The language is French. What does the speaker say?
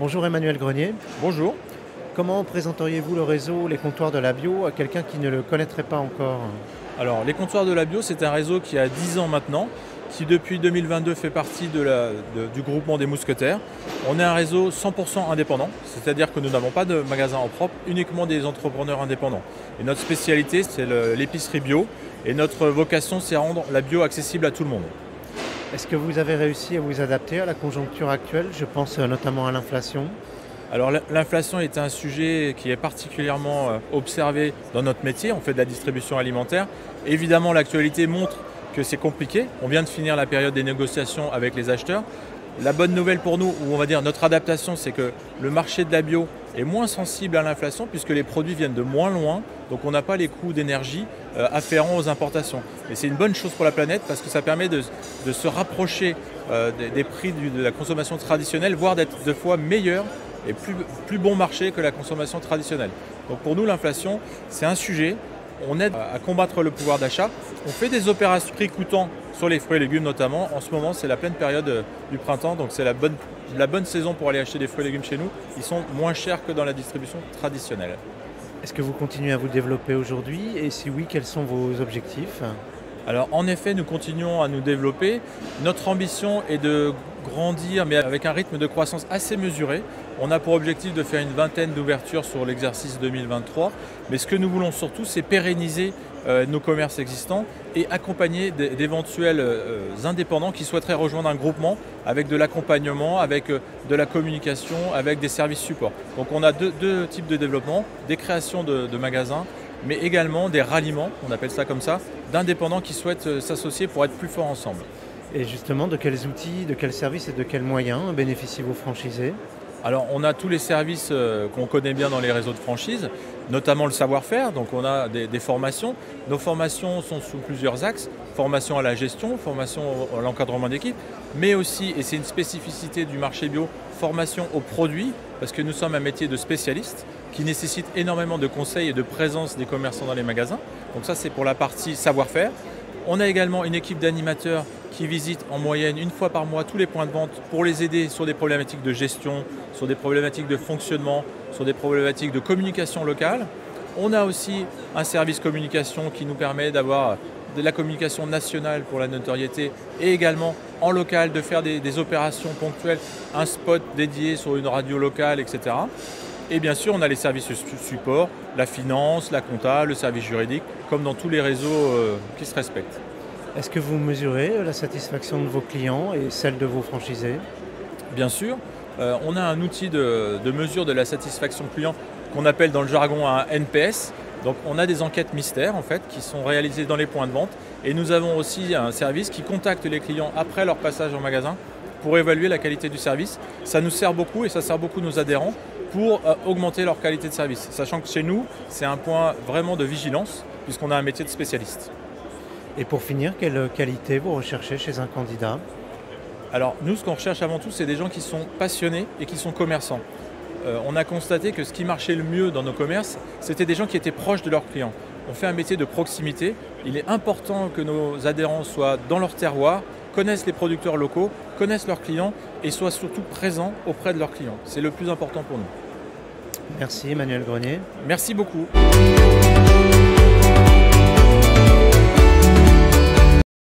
Bonjour Emmanuel Grenier. Bonjour. Comment présenteriez-vous le réseau Les Comptoirs de la Bio à quelqu'un qui ne le connaîtrait pas encore? Alors, les comptoirs de la bio, c'est un réseau qui a 10 ans maintenant, qui depuis 2022 fait partie du groupement des mousquetaires. On est un réseau 100% indépendant, c'est-à-dire que nous n'avons pas de magasin en propre, uniquement des entrepreneurs indépendants. Et notre spécialité, c'est l'épicerie bio, et notre vocation, c'est rendre la bio accessible à tout le monde. Est-ce que vous avez réussi à vous adapter à la conjoncture actuelle? Je pense notamment à l'inflation. Alors l'inflation est un sujet qui est particulièrement observé dans notre métier, on fait de la distribution alimentaire. Évidemment, l'actualité montre que c'est compliqué. On vient de finir la période des négociations avec les acheteurs. La bonne nouvelle pour nous, ou on va dire notre adaptation, c'est que le marché de la bio est moins sensible à l'inflation puisque les produits viennent de moins loin, donc on n'a pas les coûts d'énergie afférents aux importations. Et c'est une bonne chose pour la planète parce que ça permet de se rapprocher des prix de la consommation traditionnelle, voire d'être 2 fois meilleur et plus bon marché que la consommation traditionnelle. Donc pour nous, l'inflation, c'est un sujet. On aide à combattre le pouvoir d'achat. On fait des opérations prix coûtant sur les fruits et légumes notamment. En ce moment, c'est la pleine période du printemps, donc c'est la bonne saison pour aller acheter des fruits et légumes chez nous. Ils sont moins chers que dans la distribution traditionnelle. Est-ce que vous continuez à vous développer aujourd'hui? Et si oui, quels sont vos objectifs? Alors en effet, nous continuons à nous développer. Notre ambition est de grandir, mais avec un rythme de croissance assez mesuré. On a pour objectif de faire une vingtaine d'ouvertures sur l'exercice 2023. Mais ce que nous voulons surtout, c'est pérenniser nos commerces existants et accompagner d'éventuels indépendants qui souhaiteraient rejoindre un groupement avec de l'accompagnement, avec de la communication, avec des services supports. Donc on a deux types de développement, des créations de magasins, mais également des ralliements, on appelle ça comme ça, d'indépendants qui souhaitent s'associer pour être plus forts ensemble. Et justement, de quels outils, de quels services et de quels moyens bénéficient vos franchisés? Alors on a tous les services qu'on connaît bien dans les réseaux de franchise, notamment le savoir-faire, donc on a des formations. Nos formations sont sous plusieurs axes, formation à la gestion, formation à l'encadrement d'équipe, mais aussi, et c'est une spécificité du marché bio, formation aux produits, parce que nous sommes un métier de spécialiste qui nécessite énormément de conseils et de présence des commerçants dans les magasins. Donc ça c'est pour la partie savoir-faire. On a également une équipe d'animateurs qui visitent en moyenne 1 fois par mois tous les points de vente pour les aider sur des problématiques de gestion, sur des problématiques de fonctionnement, sur des problématiques de communication locale. On a aussi un service communication qui nous permet d'avoir de la communication nationale pour la notoriété et également en local de faire des opérations ponctuelles, un spot dédié sur une radio locale, etc. Et bien sûr, on a les services support, la finance, la compta, le service juridique, comme dans tous les réseaux qui se respectent. Est-ce que vous mesurez la satisfaction de vos clients et celle de vos franchisés? Bien sûr, on a un outil de mesure de la satisfaction client qu'on appelle dans le jargon un NPS. Donc on a des enquêtes mystères en fait qui sont réalisées dans les points de vente et nous avons aussi un service qui contacte les clients après leur passage en magasin pour évaluer la qualité du service. Ça nous sert beaucoup et ça sert beaucoup nos adhérents pour augmenter leur qualité de service. Sachant que chez nous, c'est un point vraiment de vigilance puisqu'on a un métier de spécialiste. Et pour finir, quelle qualité vous recherchez chez un candidat? Alors nous, ce qu'on recherche avant tout, c'est des gens qui sont passionnés et qui sont commerçants. On a constaté que ce qui marchait le mieux dans nos commerces, c'était des gens qui étaient proches de leurs clients. On fait un métier de proximité. Il est important que nos adhérents soient dans leur terroir, connaissent les producteurs locaux, connaissent leurs clients et soient surtout présents auprès de leurs clients. C'est le plus important pour nous. Merci Emmanuel Grenier. Merci beaucoup.